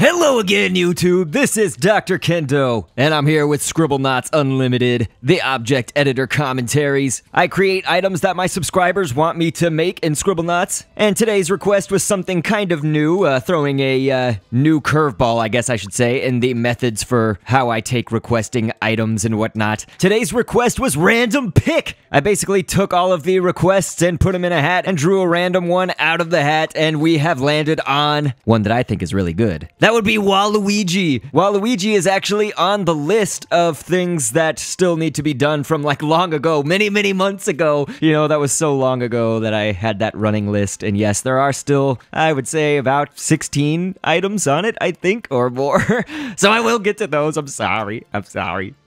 Hello again, YouTube. This is Dr. Kendo, and I'm here with Scribblenauts Unlimited, the Object Editor commentaries. I create items that my subscribers want me to make in Scribblenauts, and today's request was something kind of new, throwing a new curveball, I guess I should say, in the methods for how I take requesting items and whatnot. Today's request was random pick. I basically took all of the requests and put them in a hat and drew a random one out of the hat, and we have landed on one that I think is really good. That would be Waluigi. Waluigi is actually on the list of things that still need to be done from like long ago, many months ago. You know, that was so long ago that I had that running list. And yes, there are still, I would say, about 16 items on it, I think, or more. So I will get to those. I'm sorry.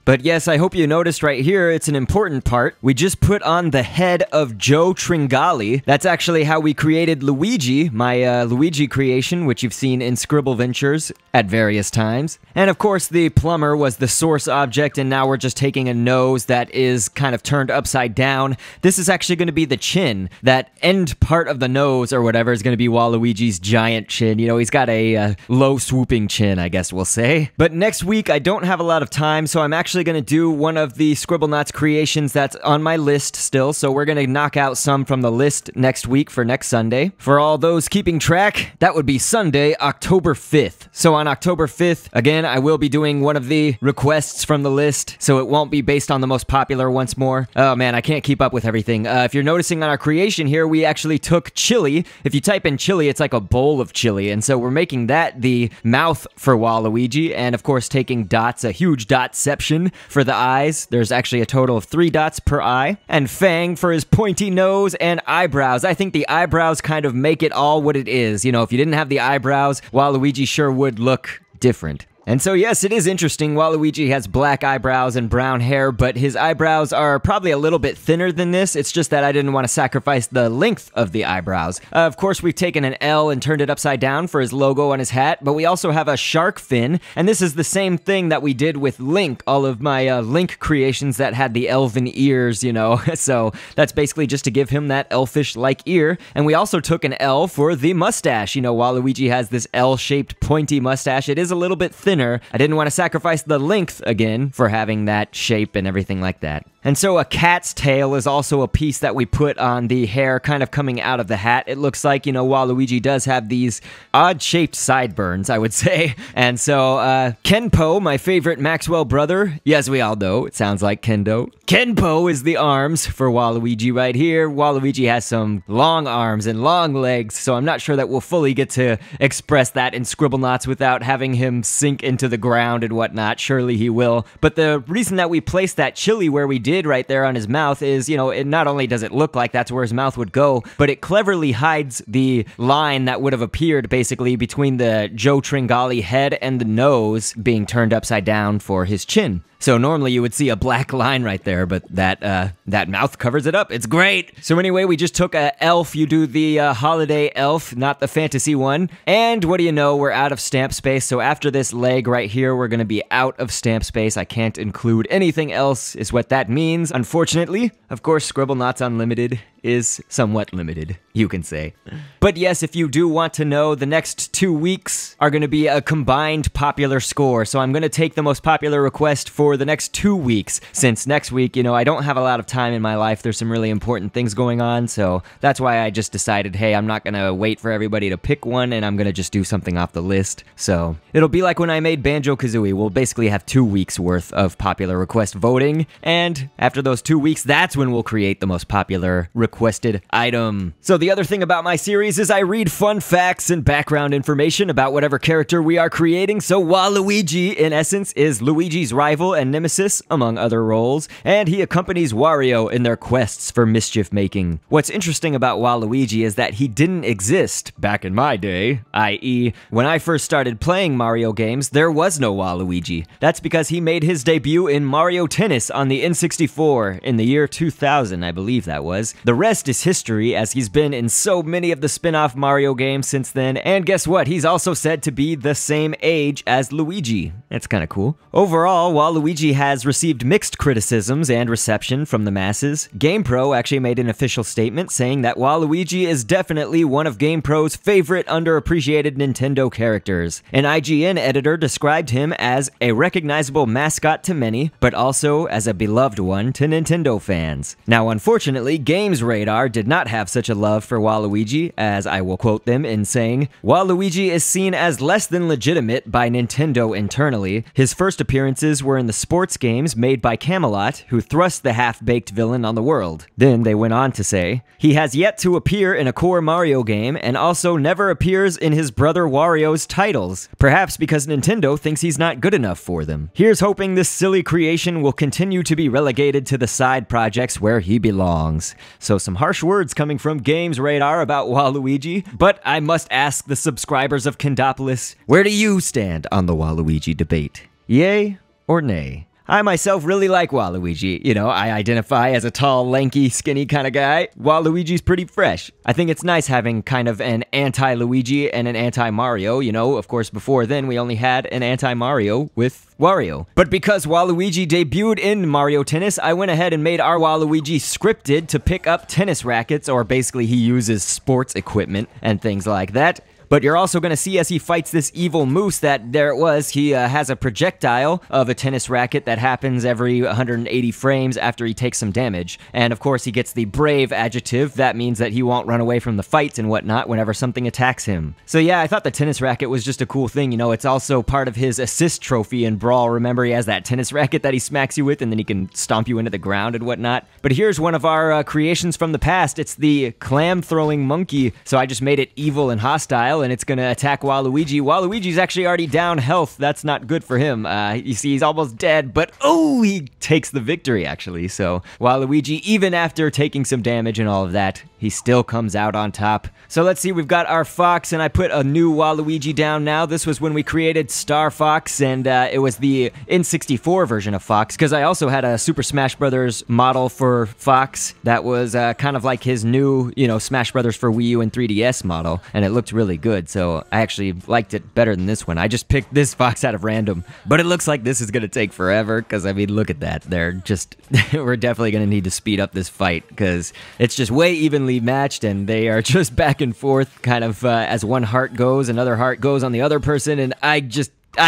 But yes, I hope you noticed right here, it's an important part. We just put on the head of Joe Tringali. That's actually how we created Luigi, my Luigi creation, which you've seen in Scribble Ventures at various times. And of course, the plumber was the source object, and now we're just taking a nose that is kind of turned upside down. This is actually going to be the chin. That end part of the nose or whatever is going to be Waluigi's giant chin. You know, he's got a low swooping chin, I guess we'll say. But next week, I don't have a lot of time, so I'm actually going to do one of the Scribblenauts creations that's on my list still, so we're going to knock out some from the list next week for next Sunday. For all those keeping track, that would be Sunday, October 5th. So on October 5th, again, I will be doing one of the requests from the list, so it won't be based on the most popular once more. Oh man, I can't keep up with everything. If you're noticing on our creation here, we actually took chili. If you type in chili, it's like a bowl of chili, and so we're making that the mouth for Waluigi, and of course taking dots, a huge dotception for the eyes. There's actually a total of 3 dots per eye. And Fang for his pointy nose and eyebrows. I think the eyebrows kind of make it all what it is. You know, if you didn't have the eyebrows, Waluigi sure would look different. And so yes, it is interesting. Waluigi has black eyebrows and brown hair, but his eyebrows are probably a little bit thinner than this. It's just that I didn't want to sacrifice the length of the eyebrows. Of course, we've taken an L and turned it upside down for his logo on his hat, but we also have a shark fin, and this is the same thing that we did with Link, all of my Link creations that had the elven ears, you know. So that's basically just to give him that elfish-like ear. And we also took an L for the mustache. You know, Waluigi has this L-shaped pointy mustache. It is a little bit thinner. I didn't want to sacrifice the length again for having that shape and everything like that. And so a cat's tail is also a piece that we put on the hair kind of coming out of the hat. It looks like, you know, Waluigi does have these odd-shaped sideburns, I would say. And so, Kenpo, my favorite Maxwell brother, yes, we all know, it sounds like Kendo. Kenpo is the arms for Waluigi right here. Waluigi has some long arms and long legs, so I'm not sure that we'll fully get to express that in Scribblenauts without having him sink into the ground and whatnot. Surely he will. But the reason that we placed that chili where we did right there on his mouth is, you know, it not only does it look like that's where his mouth would go, but it cleverly hides the line that would have appeared basically between the Joe Tringali head and the nose being turned upside down for his chin. So normally you would see a black line right there, but that mouth covers it up. It's great. So anyway, we just took a elf. You do the holiday elf, not the fantasy one. And what do you know? We're out of stamp space. So after this leg right here, we're going to be out of stamp space. I can't include anything else is what that means, unfortunately. Of course, Scribblenauts Unlimited is somewhat limited, you can say. But yes, if you do want to know, the next 2 weeks are going to be a combined popular score. So I'm going to take the most popular request for the next 2 weeks, since next week, you know, I don't have a lot of time in my life. There's some really important things going on, so that's why I just decided, hey, I'm not going to wait for everybody to pick one, and I'm going to just do something off the list. So it'll be like when I made Banjo-Kazooie. We'll basically have 2 weeks worth of popular request voting, and after those 2 weeks, that's when we'll create the most popular requested item. So the other thing about my series is I read fun facts and background information about whatever character we are creating. So Waluigi, in essence, is Luigi's rival and nemesis, among other roles, and he accompanies Wario in their quests for mischief making. What's interesting about Waluigi is that he didn't exist back in my day, i.e., when I first started playing Mario games, there was no Waluigi. That's because he made his debut in Mario Tennis on the N64 in the year 2000, I believe that was. The rest is history, as he's been in so many of the spin-off Mario games since then, and guess what? He's also said to be the same age as Luigi. That's kinda cool. Overall, Waluigi has received mixed criticisms and reception from the masses. GamePro actually made an official statement saying that Waluigi is definitely one of GamePro's favorite underappreciated Nintendo characters. An IGN editor described him as a recognizable mascot to many, but also as a beloved one to Nintendo fans. Now, unfortunately, Games Radar did not have such a love for Waluigi, as I will quote them in saying, "Waluigi is seen as less than legitimate by Nintendo internally. His first appearances were in the sports games made by Camelot, who thrust the half-baked villain on the world." Then they went on to say, "He has yet to appear in a core Mario game, and also never appears in his brother Wario's titles, perhaps because Nintendo thinks he's not good enough for them. Here's hoping this silly creation will continue to be relegated to the side projects where he belongs." So some harsh words coming from Games Radar about Waluigi, but I must ask the subscribers of Kendopolis, where do you stand on the Waluigi debate? Yay or nay? I myself really like Waluigi. You know, I identify as a tall, lanky, skinny kind of guy. Waluigi's pretty fresh. I think it's nice having kind of an anti-Luigi and an anti-Mario. You know, of course, before then we only had an anti-Mario with Wario. But because Waluigi debuted in Mario Tennis, I went ahead and made our Waluigi scripted to pick up tennis rackets, or basically he uses sports equipment and things like that. But you're also going to see as he fights this evil moose that there it was, he has a projectile of a tennis racket that happens every 180 frames after he takes some damage. And of course he gets the brave adjective. That means that he won't run away from the fights and whatnot whenever something attacks him. So yeah, I thought the tennis racket was just a cool thing. You know, it's also part of his assist trophy in Brawl. Remember, he has that tennis racket that he smacks you with and then he can stomp you into the ground and whatnot. But here's one of our creations from the past. It's the clam-throwing monkey. So I just made it evil and hostile, and it's gonna attack Waluigi. Waluigi's actually already down health. That's not good for him. You see, he's almost dead, but oh, he takes the victory, actually. So Waluigi, even after taking some damage and all of that, he still comes out on top. So let's see, we've got our Fox, and I put a new Waluigi down now. This was when we created Star Fox, and it was the N64 version of Fox, because I also had a Super Smash Bros. Model for Fox that was kind of like his new, you know, Smash Bros. For Wii U and 3DS model, and it looked really good, so I actually liked it better than this one. I just picked this Fox out of random, but it looks like this is gonna take forever, because I mean, look at that. They're just, we're definitely gonna need to speed up this fight, because it's just way evenly matched, and they are just back and forth, kind of as one heart goes, another heart goes on the other person, and I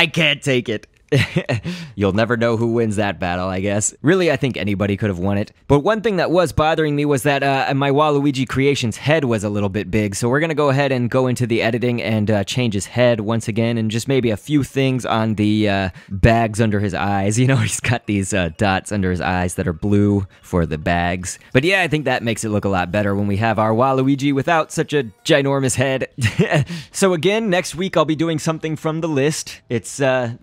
can't take it. You'll never know who wins that battle, I guess. Really, I think anybody could have won it. But one thing that was bothering me was that my Waluigi creation's head was a little bit big, so we're gonna go ahead and go into the editing and change his head once again, and just maybe a few things on the bags under his eyes. You know, he's got these dots under his eyes that are blue for the bags. But yeah, I think that makes it look a lot better when we have our Waluigi without such a ginormous head. So again, next week I'll be doing something from the list. It's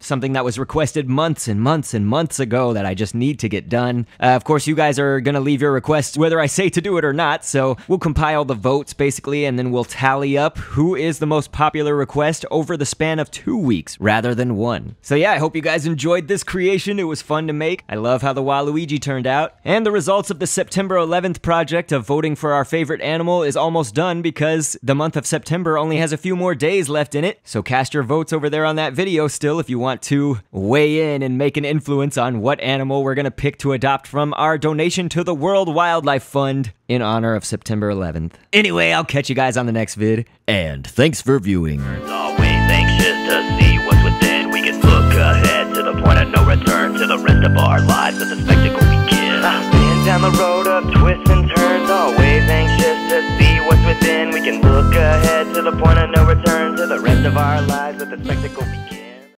something that was requested months and months and months ago that I just need to get done. Of course, you guys are gonna leave your requests whether I say to do it or not, so we'll compile the votes basically, and then we'll tally up who is the most popular request over the span of 2 weeks rather than one. So yeah, I hope you guys enjoyed this creation. It was fun to make. I love how the Waluigi turned out. And the results of the September 11th project of voting for our favorite animal is almost done, because the month of September only has a few more days left in it. So cast your votes over there on that video still if you want to weigh in and make an influence on what animal we're gonna pick to adopt from our donation to the World Wildlife Fund in honor of September 11th. Anyway, I'll catch you guys on the next vid, and thanks for viewing. Always anxious to see what's within. We can look ahead to the point of no return, to the rest of our lives with the spectacle we give. Been down the road of twists and turns, always anxious to see what's within. We can look ahead to the point of no return, to the rest of our lives with the spectacle we give.